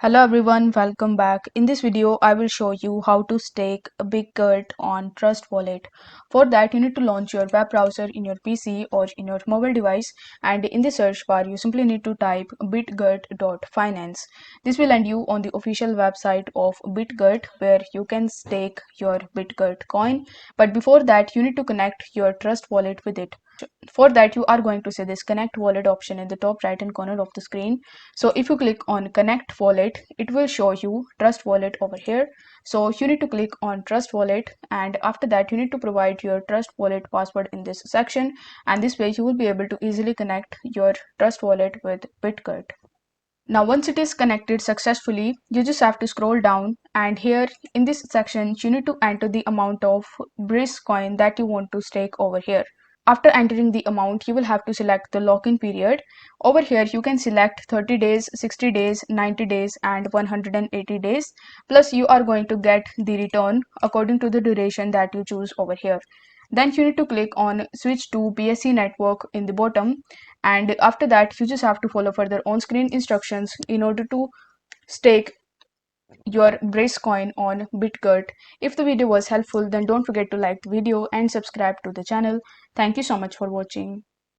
Hello everyone, welcome back. In this video, I will show you how to stake Bitgert on Trust Wallet. For that, you need to launch your web browser in your PC or in your mobile device, and in the search bar, you simply need to type bitgert.finance. This will land you on the official website of Bitgert where you can stake your Bitgert coin. But before that, you need to connect your Trust Wallet with it. For that, you are going to see this connect wallet option in the top right hand corner of the screen. So if you click on connect wallet, it will show you trust wallet over here. So you need to click on trust wallet, and after that you need to provide your trust wallet password in this section, and this way you will be able to easily connect your trust wallet with Bitgert. Now once it is connected successfully, you just have to scroll down, and here in this section you need to enter the amount of Breeze coin that you want to stake over here. After entering the amount, you will have to select the lock-in period. Over here, you can select 30 days, 60 days, 90 days, and 180 days. Plus, you are going to get the return according to the duration that you choose over here. Then you need to click on switch to BSC network in the bottom. And after that, you just have to follow further on-screen instructions in order to stake your Brace coin on Bitgert. If the video was helpful, then don't forget to like the video and subscribe to the channel. Thank you so much for watching.